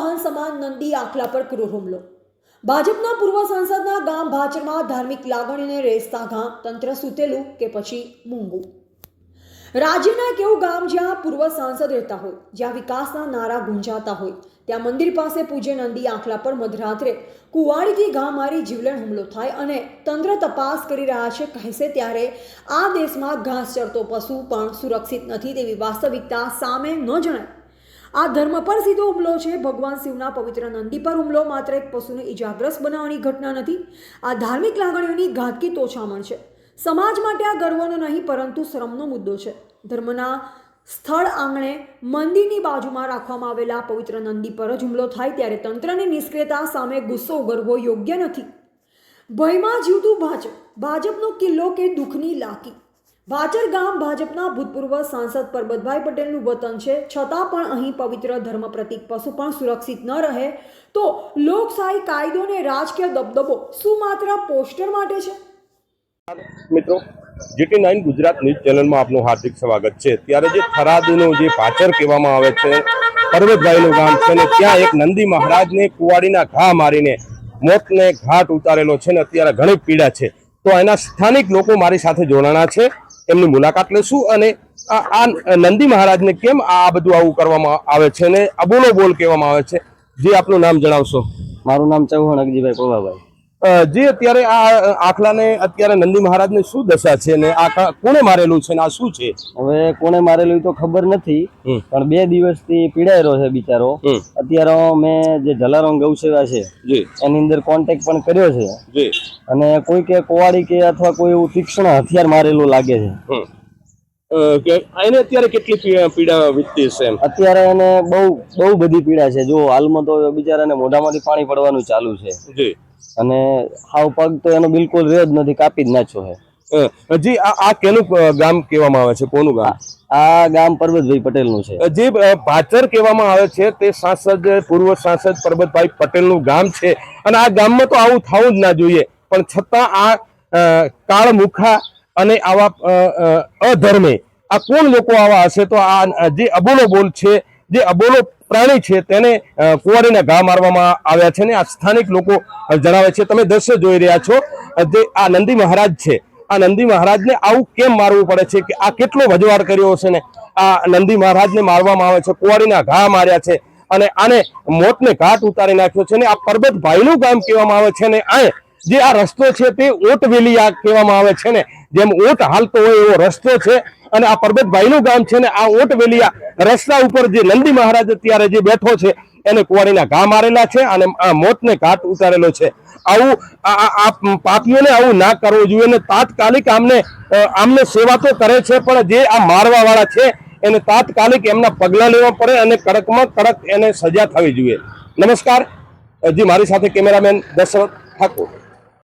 વાહન સમાન નંદી આખલા પર ક્રૂર હુમલો। ભાજપના પૂર્વ સાંસદના ગામ ભાચરમાં ધાર્મિક લાગણીને રેસતા ગામ તંત્ર સૂતેલું કે પછી મૂંગું। રાજ્યના એક એવું ગામ જ્યાં પૂર્વ સાંસદ રહેતા હોય, જ્યાં વિકાસના નારા ગુંજાતા હોય, ત્યાં મંદિર પાસે પૂજ્ય નંદી આખલા પર મધરાત્રે કુવાડીથી ઘા મારી જીવલેણ હુમલો થાય અને તંત્ર તપાસ કરી રહ્યા છે કહેશે ત્યારે આ દેશમાં ઘાસ ચરતો પશુ પણ સુરક્ષિત નથી તેવી વાસ્તવિકતા સામે ન જણાય। આ ધર્મ પર સીધો હુમલો છે। ભગવાન શિવના પવિત્ર નંદી પર હુમલો માત્ર એક પશુને ઇજાગ્રસ્ત બનાવવાની ઘટના નથી, આ ધાર્મિક લાગણીઓની ઘાતકી તોછામણ છે। સમાજ માટે આ ગર્વનો નહીં પરંતુ શરમનો મુદ્દો છે। ધર્મના સ્થળ આંગણે મંદિરની બાજુમાં રાખવામાં આવેલા પવિત્ર નંદી પર જ હુમલો થાય ત્યારે તંત્રની નિષ્ક્રિયતા સામે ગુસ્સો ઉગરવો યોગ્ય નથી। ભયમાં જીવતું ભાજપનો કિલ્લો કે દુઃખની લાકી। ભાચર ગામ ભાજપના ભૂતપૂર્વ સાંસદ પરબતભાઈ પટેલનું વતન છે, છતાં પણ અહીં પવિત્ર ધર્મ પ્રતીક પશુ પણ સુરક્ષિત ન રહે તો લોકશાહી કાયદો અને રાજકીય દબદબો શું માત્ર પોસ્ટર માટે છે? મિત્રો, GT9 ગુજરાત ન્યૂઝ ચેનલમાં આપનું હાર્દિક સ્વાગત છે। ત્યારે જે થરાદનું જે ભાચર કહેવામાં આવે છે, પરબતભાઈનું ગામ છે ને ત્યાં એક નંદી મહારાજને કુવાડીના ઘા મારીને મોતને ઘાટ ઉતારેલો છે ને અત્યારે ઘણી પીડા છે। તો એના સ્થાનિક લોકો મારી સાથે જોડાણા છે, એમની મુલાકાત લેશું અને આ નંદી મહારાજને કેમ આ બધું આવું કરવામાં આવે છે ને અબોલો બોલ કહેવામાં આવે છે। જે આપનું નામ જણાવશો? મારું નામ ચૌહાણ અગજીભાઈ પવાભાઈ। જે અત્યારે આ આખલાને અત્યારે નંદી મહારાજને શું દશા છે ને આ કોણે મારેલું છે ને આ શું છે? હવે કોણે મારેલું તો ખબર નથી, પણ 2 દિવસથી પીડાયેલો છે બિચારો। અત્યારે મેં જે જલારામ ગૌસેવા છે એની અંદર કોન્ટેક્ટ પણ કર્યો છે અને કોઈ કે કુવાડી કે અથવા કોઈ એવું તીક્ષ્ણ હથિયાર મારેલું લાગે છે। એને અત્યારે કેટલી પીડા વીતતી છે? અત્યારે એને બહુ બધી પીડા છે। જો હાલમાં તો બિચારાને મોઢામાંથી પાણી પડવાનું ચાલુ છે અને હાવ પગ તો એનો બિલકુલ રહ્યો જ નથી, કાપી જ નાખ્યો છે। જી, આ કેનું ગામ કહેવામાં આવે છે? કોનું ગામ? આ ગામ પરબતભાઈ પટેલનું છે। જે ભાચર કહેવામાં આવે છે તે પૂર્વ સાંસદ પરબતભાઈ પટેલનું ગામ છે અને આ ગામમાં તો આવું થવું જ ના જોઈએ, પણ છતાં આ કાળમુખા અને આવા અધર્મે આ કોણ લોકો આવા હશે? તો આ જે અબોલો બોલ છે, જે અબોલો પ્રાણી છે તેને કુવાડીના ઘા મારવામાં આવ્યા છે ને આ સ્થાનિક લોકો જણાવે છે। તમે દ્રશ્ય જોઈ રહ્યા છો, જે આ નંદી મહારાજ છે, આ નંદી મહારાજને આવું કેમ મારવું પડે છે કે આ કેટલો વજવાડ કર્યો છે ને આ નંદી મહારાજને મારવામાં આવે છે, કુવાડીના ઘા માર્યા છે અને આને મોતને ઘાટ ઉતારી નાખ્યો છે ને આ પરબતભાઈનું ગામ કહેવામાં આવે છે ને આ જે આ રસ્તો છે તે ઓટવેલિયા કહેવામાં આવે છે ને જેમ ઓટ હાલતો હોય એવો રસ્તો છે અને આ પરબતભાઈનું ગામ છે ને આ ઓટવેલિયા રસ્તા ઉપર જે નંદી મહારાજ અત્યારે જે બેઠો છે એને કુવાડીના ઘા મારેલા છે અને આ મોતને ઘાટ ઉતારેલો છે। આવું આ પાપીઓને આવું ના કરવું જોઈએ ને તાત્કાલિક આમને સેવા તો કરે છે પણ જે આ મારવા વાળા છે એને તાત્કાલિક એમના પગલા લેવા પડે અને કડકમાં કડક એને સજા થવી જોઈએ। નમસ્કાર જી, મારી સાથે કેમેરામેન દશરથ ઠાકોર।